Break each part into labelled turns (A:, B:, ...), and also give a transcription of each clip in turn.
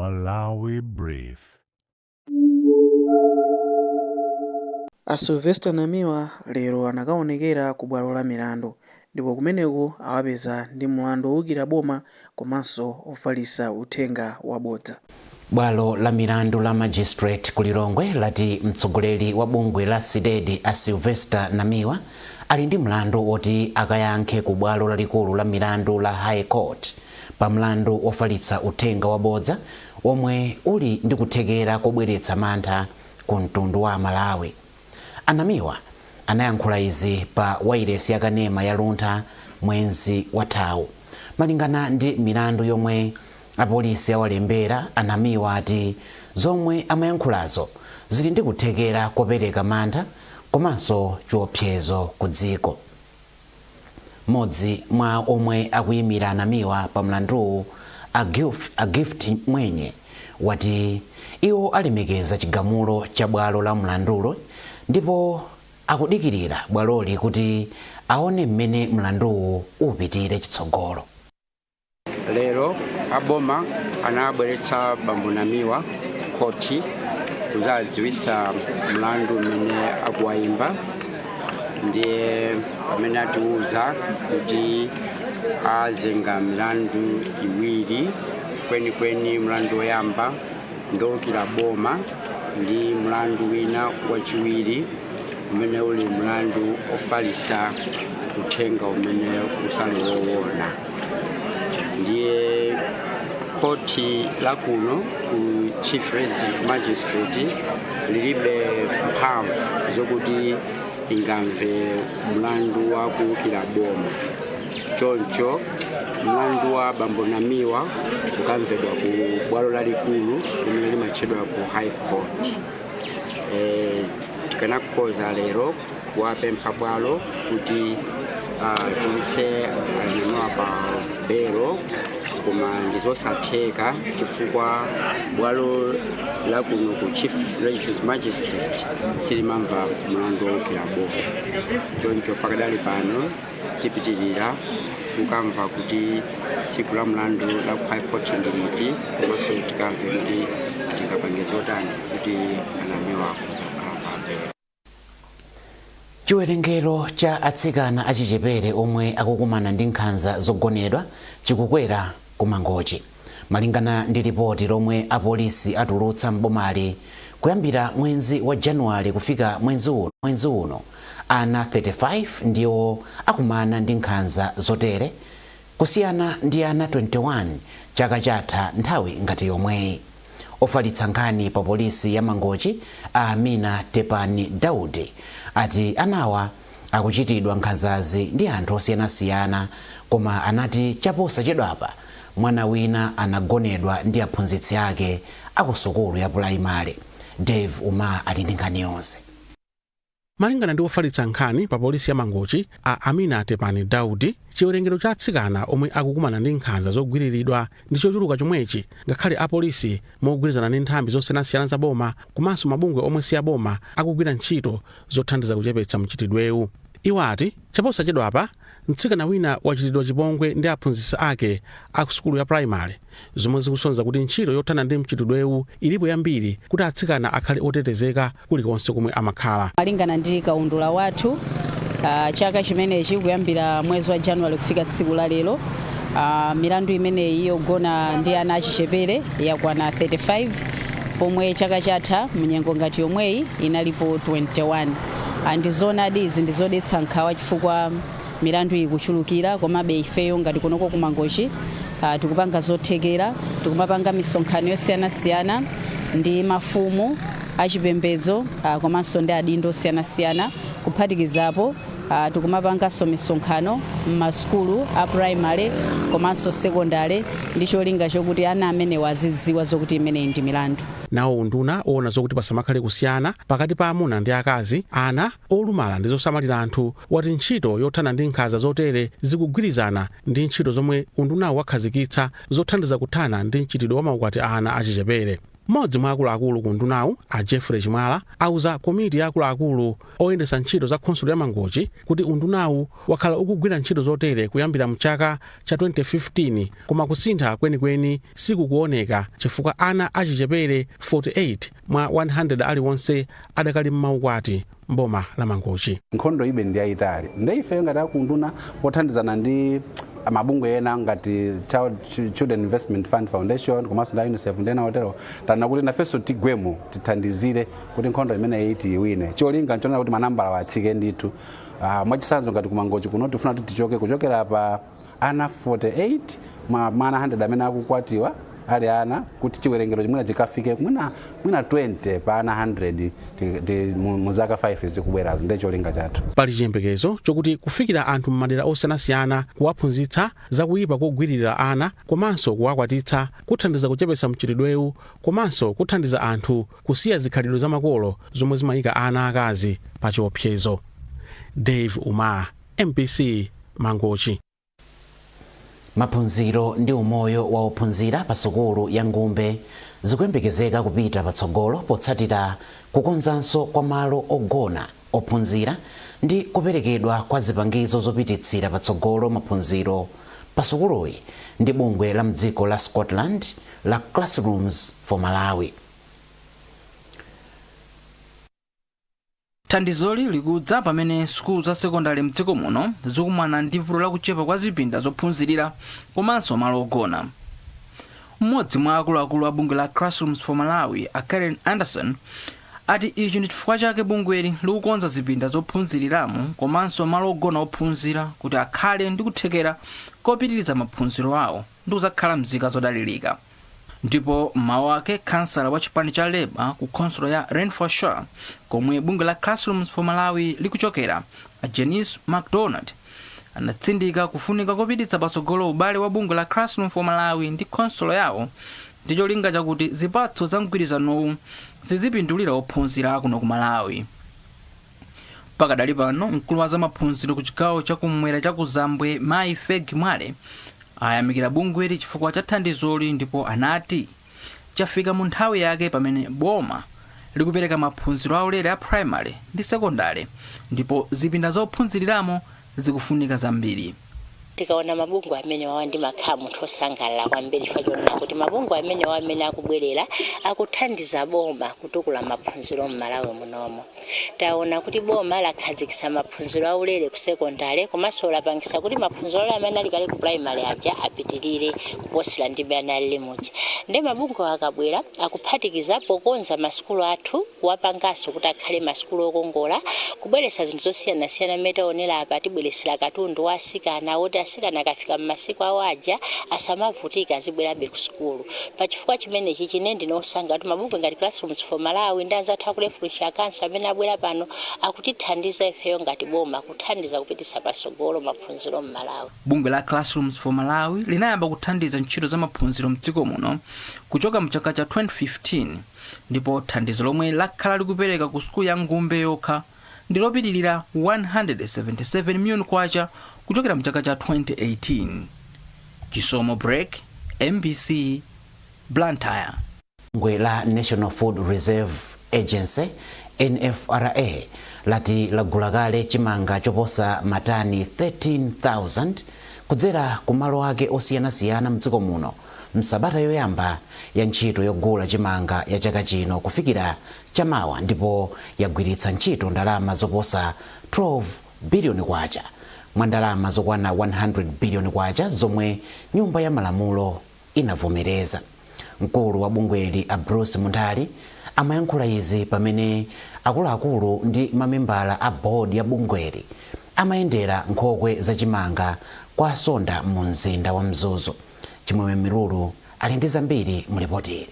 A: Malawi Brief.
B: A Sylvester Namiwa lero anakaonekera ku bwalo la milandu ndipo kumeneko awapeza ndi mlandu owukira boma komanso ofalitsa uthenga wabodza.
C: Bwalo la milandu la magistrate ku Lilongwe lati mtsogoleri wa bungwe la SIDED a Sylvester Namiwa ali ndi mlandu woti akayankhe ku bwalo lalikulu la milandu la High Court pa mlandu ofalitsa uthenga wabodza omwe uli ndi kuthekera kobweretsa mantha ku mtundu wa Malawi. Anamiwa anayankhula izi pa wailesi yakanema ya Luntha mwezi wathawu. Malingana ndi milandu yomwe apolisi awalembera, Anamiwa ati zomwe amayankhulazo zili ndi kuthekera kopereka mantha komanso chiopsezo ku dziko. Modzi mwa omwe akuyimira Anamiwa pa mlanduwu, a Gift Mwenye, wati iwo alemekeza chigamulo cha bwalo la mlandulo ndipo akudikirira bwaloli kuti aone mmene mlanduwu upitire chitsogolo.
D: Lero aboma anabweretsa bambo Namiwa koti kuzadziwisa mlandu mmene akuwayimba, ndiye pamene atiuza kuti azenga milandu iwiri kwenikweni. Mlandu woyamba ndowukira boma ndi mlandu wina wachiwiri umene uli mlandu ofalitsa uthenga umene usali woona. Ndiye koti la kuno ku Chief Resident Magistrate lilibe mphamvu zokuti ingamve mlandu wa kuwukira boma. Choncho mlandu wa bambo Namiwa ukamvedwa ku bwalo lalikulu limene limatchedwa ku High Court. Tikanakhoza lero kuwapempha bwalo kuti tulise Namiwa pa belo, koma ndizosatheka chifukwa bwalo la kuno ku Chief Resident Magistrate silimamva mlandu wowukira boma. Choncho pakadali pano tipitirira kukamva kuti siku la mlandu la ku High Court ndiliti, komanso tikamve kuti tingapange zotani kuti Namiwa akuzakhala pa belo.
C: Chiwerengero cha atsikana achichepere omwe akukumana ndi nkhanza zogonedwa chikukwera ku Mangochi. Malingana ndi ripoti lomwe apolisi atulutsa mbomali, kuyambira mwezi wa Januwale kufika mwezi uno ana 35 ndiwo akumana ndi nkhanza zotere, kusiyana ndi ana 21 chaka chatha nthawi ngati yomweyi. Ofalitsa nkhani pa polisi ya Mangochi, Amina Tepani Daudi, ati anawa akuchitidwa nkhanzazi ndi anthu osiyanasiyana, koma anati chaposachedwapa mwana wina anagonedwa ndi aphunzitsi ake akusukulu ya pulaimali. Dave Uma ali ndi nkhani yonse.
E: Malingana ndi ofalitsa nkhani pa polisi ya Mangochi, Amina Tepani Daudi, chiwerengero cha atsikana omwe akukumana ndi nkhanza zogwiriridwa ndi chochuluka chomwechi, ngakhale apolisi mogwirizana ndi nthambi zosiyanasiyana za boma komanso mabungwe omwe si aboma akugwira ntchito zothandiza kuchepetsa mchitidwewu. Iwo ati chaposachedwapa mtsikana wina wachitidwa chipongwe ndi aphunzitsi ake akusukulu ya primary, zomwe zikusonyeza kuti ntchito yothana ndi mchitidwewu ilipo yambiri kuti atsikana akhale otetezeka kulikonse komwe amakhala.
F: Malingana ndi kaundula wathu, chaka chimenechi kuyambira mwezi wa Januwale kufika tsiku la lero, milandu imeneyi yogona ndi ana achichepere yakwana 35, pomwe chaka chatha mnyengo ngati yomweyi inalipo 21. Andizonadi izi ndizodetsa nkhawa chifukwa milandu ikuchulukira, komabe ifeyo ngati kunoko ku Mangochi tikupanga zothekera, tikumapanga misonkhano yosiyanasiyana ndi mafumu achipembedzo komanso ndi adindo osiyanasiyana, kuphatikizapo tikumapanganso misonkhano m'masukulu a primary komanso secondary ndi cholinga chokuti ana amene wazidziwa zokuti imeneyi ndi milandu.
E: Nawo unduna owona zokuti pasamakhale kusiyana pakati pa amuna ndi akazi, ana olumala ndi zosamalira anthu, wati ntchito yothana ndi nkhanza zotere zikugwirizana ndi ntchito zomwe undunawo wakhazikitsa zothandiza kuthana ndi mchitidwe wa maukwati ana achichepere. Mmodzi mwa akuluakulu ku ndunawu a Jeffrey Chimwala auza komiti ya akuluakulu oyendesa ntchito za khonsolo ya Mangochi kuti undunawu wakhala ukugwira ntchito zotere kuyambira mchaka cha 2015 koma kusintha kwenikweni sikukuoneka chifukwa ana achichepere 48 mwa 100 aliwonse adakali mmaukwati mboma la Mangochi.
G: Nkhondo ibe ndi yayitali ndeife ngati akunduna pothandizana ndi mabungwe ena ngati Children Investment Fund Foundation komanso na UNICEF ndena hotelo tana kuti nafenso tigwemo tithandizire kuti nkhondo imene iti iwine cholinga nchonera kuti manambala watsike ndithu mwachisanzo ngati ku Mangochi kuno tifuna kuti kuchokera pa ana 48 mwana 100 amene akukwatiwa ali ana kuti chiwerengero chimwina chikafike mwina 20 pa ana 100 mu zaka 5 zikubwerazi ndi cholinga chathu.
E: Pali chiyembekezo chokuti kufikira anthu m'madera osiyanasiyana kuwaphunzitsa zakuyipa kogwiririra ana komanso kuwakwatitsa kuthandiza kuchepetsa mchitidwewu komanso kuthandiza anthu kusiya zikhalidwe za makolo zomwe zimayika ana akazi pa chiopsezo. Dave Uma, MBC, Mangochi.
C: Maphunziro ndi umoyo wa ophunzira pa sukulu ya Ngumbe zikuyembekezeka kupita patsogolo potsatira kukonzanso kwa malo ogona ophunzira ndi kuperekedwa kwa zipangizo zopititsira patsogolo maphunziro pa sukuluyi ndi bungwe la mdziko la Scotland la Classrooms for Malawi.
H: Thandizoli likudza pamene sukulu za sekondari mdziko muno zikumana ndi vuto lakuchepa kwa zipinda zophunzirira komanso malo ogona. Mmodzi mwa akuluakulu a bungwe la Classrooms for Malawi, a Karen Anderson, ati ichi ndi chifukwa chake bungweli likukonza zipinda zophunziriramo komanso malo ogona ophunzira kuti akhale ndi kuthekera kopitiriza maphunziro awo ndi kuzakhala mzika zodalirika. Ndipo mawu ake kansala wa chipani cha Labour ku khonsolo ya Renfrewshire komwe bungwe la Classrooms for Malawi likuchokera, a Janice McDonald, anatsindika kufunika kopititsa patsogolo ubale wa bungwe la Classrooms for Malawi ndi khonsolo yawo ndi cholinga chakuti zipatso za mgwirizanowu zizipindulira ophunzira kuno ku Malawi. Pakadali pano mkulu wa za maphunziro ku chigawo chakumwera cha ku Zambwe Mai Fegi Mwale ayamikira bungweli chifukwa cha thandizoli ndipo anati chafika mu nthawi yake pamene boma likupereka maphunziro aulere a primary ndi secondary ndipo zipinda zophunziriramo zikufunika zambiri.
I: Tikaona mabungwe amene wawa ndi makhala munthu osangalala kwambiri chifukwa kuti mabungwe amene wawa amene akubwerera akuthandiza boma kutukula maphunziro m'Malawi munomo. Taona kuti boma lakhazikitsa maphunziro aulere ku secondary komanso lapangitsa kuti maphunziro amene ali kale ku primary aja apitirire kuposera ndi bana ali muja. Ndi mabungwe akabwera akuphatikiza pokonza masukulu athu kuwapanganso kuti akhale masukulu okongola kubweretsa zinthu zosiyanasiyana metaonera apa tibweresera katundu wa asikana oti asikana akafika m'masiku awo aja asamavutika azibwerabe ku sukulu. Pachifukwa chimene chine ndinosangalala kuti mabungwe ngati Classrooms for Malawi ndi anzathu akulefulisha akanso amene abwera pano akutithandiza ifeyo ngati boma kuthandiza kupititsa patsogolo maphunziro m'Malawi.
H: Bungwe la Classrooms for Malawi linayamba kuthandiza ntchito za maphunziro mdziko muno kuchoka mchaka cha 2015 ndipo thandizo lomwe lakhala likupereka ku sukulu ya Ngumbe yokha ndi lopitirira 177 million kwacha kuchokera mchaka cha 2018. Chisomo Break, MBC, Blantyre.
C: Bungwe la National Food Reserve Agency NFRA lati lagula kale chimanga choposa matani 13,000 kudzera ku malo ake osiyanasiyana mdziko muno msabata yoyamba ya ntchito yogula chimanga ya chaka chino kufikira chamawa ndipo yagwiritsa ntchito ndalama zoposa 12 billion kwacha mwa ndalama zokwana 100 billion kwacha zomwe nyumba ya malamulo inavomereza. Mkulu wa bungweli a Bruce Munthali amayankhula izi pamene akuluakulu ndi mamembala a board ya bungweli amayendera nkhokwe za chimanga kwa asonda mu mzinda wa Mzuzu. Chimwemwe Miruru ali ndi zambiri mu ripoti.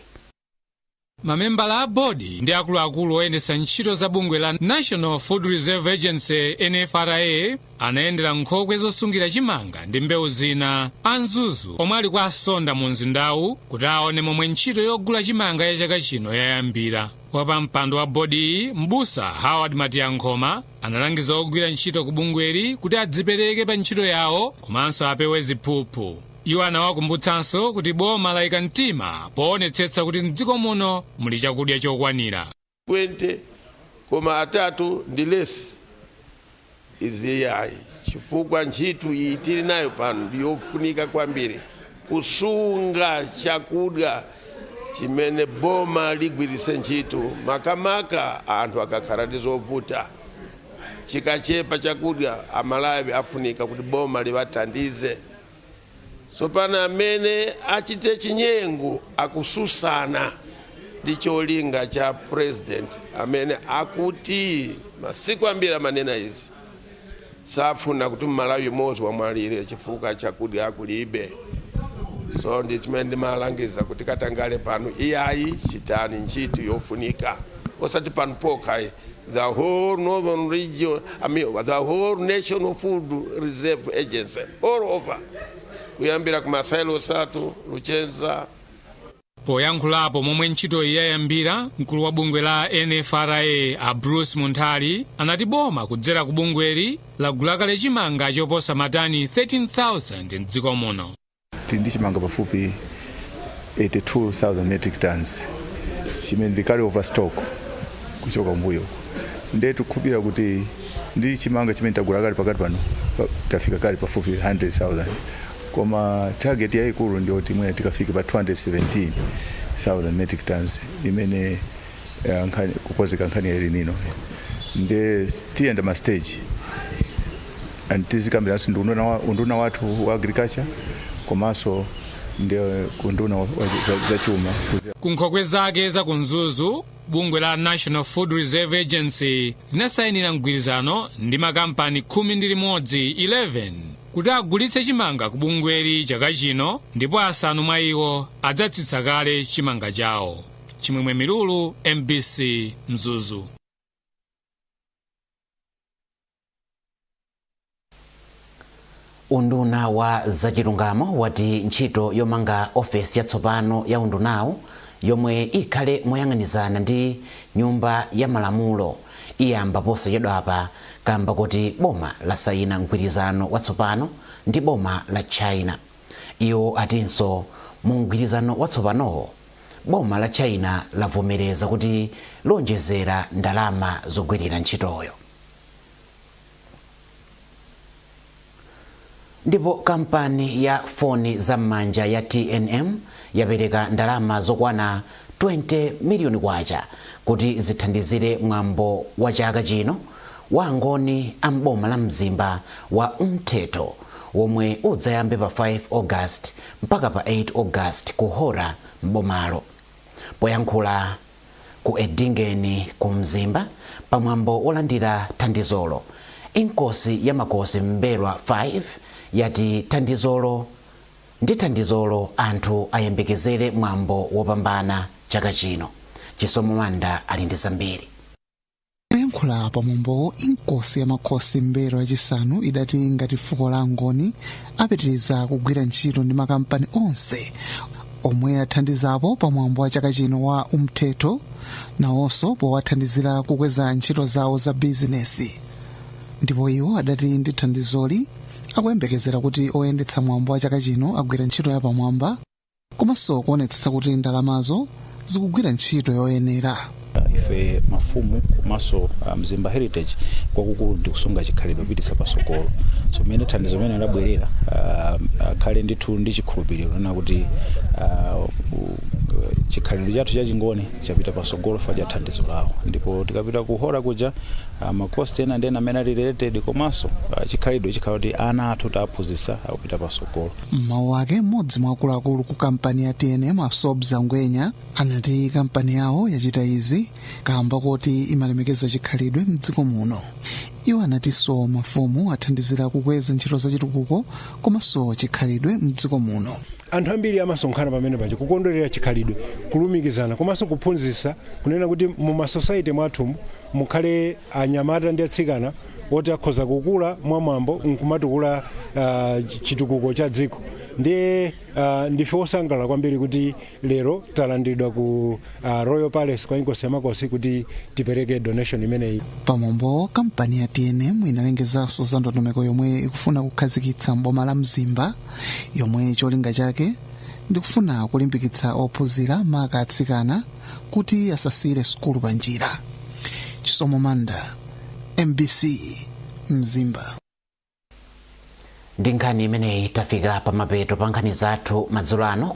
J: Mamembala a bodi ndi akuluakulu oyendesa ntchito za bungwe la National Food Reserve Agency NFRA anayendera nkhokwe zosungira chimanga ndi mbewu zina a Mzuzu omwe ali kwa asonda mu mzindawu kuti aone momwe ntchito yogula chimanga ya chaka chino yayambira. Wapampando wa bodi mbusa Howard Matiyankhoma analangiza ogwira ntchito ku bungweli kuti adzipereke pa ntchito yawo komanso apewe ziphuphu. iwo anawakumbutsanso kuti boma layika mtima poonetsetsa kuti mdziko muno muli chakudya chokwanira.
K: 20.3 ndi less iziyayi chifukwa ntchito iyi tili nayo pano ndiyofunika kwambiri kusunga chakudya chimene boma ligwiritse ntchito makamaka anthu akakhala ndi zovuta chikachepa chakudya amalawi afunika kuti boma liwathandize. Sopano amene achite chinyengo akususana ndi cholinga cha president amene akuti masiku ambiri amanena izi safuna kuti Malawi mozi wamwalire chifukwa chakudya akulibe. So ndi chimene ndimalangiza kuti katangale pano iyayi chitani ntchito yofunika osati pano pokha. The whole northern region, the whole National Food Reserve Agency all over kuyambira ku Masailo Satu, Luchenza.
J: Poyankhulapo momwe ntchito iyi yayambira, mkulu wa bungwe la NFRA a Bruce Muntali anati boma kudzera ku bungweli lagula kale chimanga choposa matani 13,000 mdziko muno.
A: Ndi chimanga pafupi 82,000 metric tons chimene ndikali overstock kuchoka mbuyo. Ndetu kubira kuti ndi chimanga chimene tagula kale pakati pano tafika kale pafupi 100,000. Koma target yaikulu ndio timwe tikafika pa 217,000 metric tons imene kukozeka nkhani ya El Nino. Nde tienda ma stage and tizikambira unduna watu wa agriculture komanso ndio kunduna za chuma.
J: Kunkhokwe zake za kunzuzu bungwe la National Food Reserve Agency linasayinira mgwirizano ndi makampani 11 kuti agulitse chimanga ku bungweli chaka chino, ndipo asanu mwa iwo adzatsitsa kale chimanga chawo. Chimwemwe Milulu, MBC Mzuzu.
C: Unduna wa zachilungamo wati ntchito yomanga ofesi yatsopano ya undunawo yomwe ikhale moyang'anizana ndi nyumba ya malamulo iyamba posachedwapa kamba kuti boma lasayina mgwirizano watsopano ndi boma la China. Iwo atinso mu mgwirizano watsopanowo boma la China lavomereza kuti lonjezera ndalama zogwirira ntchitoyo. Ndipo kampani ya foni za m'manja ya TNM yapereka ndalama zokwana 20 miliyoni kwacha kuti zithandizire mwambo wa chaka chino wa ngoni amboma la mzimba wa Umthetho womwe udzayambe pa 5 August mpaka pa 8 August kuhora mbomalo. Poyankhula ku Edingeni ku mzimba pamwambo olandira thandizolo, inkosi ya makosi Mbelwa 5 yati thandizolo anthu ayembekezere mwambo wopambana chaka chino. Chisomo Manda ali ndi zambiri.
L: Poyankhula pamwambo inkosi ya makosi Mbelwa yachisanu idati ngati fuko la ngoni apitiriza kugwira ntchito ndi makampani onse omwe athandizapo pamwambo wa chaka chino wa Umthetho nawonso powathandizira kukweza ntchito zawo za bizinesi. Ndipo iwo adati ndi thandizoli akuyembekezera kuti oyendetsa mwambo wa chaka chino agwira ntchito ya pamwamba komanso kuonetsetsa kuti ndalamazo zikugwira ntchito yoyenera.
M: Ife mafumu komanso Mzimba Heritage kwakukulu ndi kusunga chikhalidwe kupititsa patsogolo. So mene thandizo mene labwerera khale ndithu ndi chikhulupiriro na kuti chikhalidwe chathu chachingoni chapita patsogolo fa cha thandizo lawo. Ndipo tikapita kuhora kuja makosti ena ndena amene ali related komanso chikhalidwe chikhala kuti ana athu taphunzitsa akupita patsogolo.
L: Mawu ake mmodzi mwa akuluakulu ku kampani ya TNM Absobza Ngwenya anati kampani yawo yachita izi kamba kuti imalemekeza chikhalidwe mdziko muno. Iwo anatinso mafumu athandizira kukweza ntchito za chitukuko komanso chikhalidwe mdziko muno.
N: Anthu ambiri amasonkhana pamene paja kukondwerera chikhalidwe, kulumikizana komanso kuphunzitsa kunena kuti mu masociety mwathu mukhale anyamata ndi atsikana oti akhoza kukula mwamwambo nkumatukula chitukuko cha dziko. ndiye ndife osangalala kwambiri kuti lero talandiridwa ku Royal Palace kwa inkosi ya makosi kuti tipereke donation imeneyi.
L: pamombo kampani ya TNM inalengezanso za ndondomeko yomwe ikufuna kukhazikitsa mboma la Mzimba, yomwe cholinga chake ndikufuna kulimbikitsa ophunzira maka atsikana kuti asasire sukulu pa njira. Chisomo Manda, MBC Mzimba.
C: Ndi nkhani imeneyi tafika pa mapeto pa nkhani zathu madzulo ano.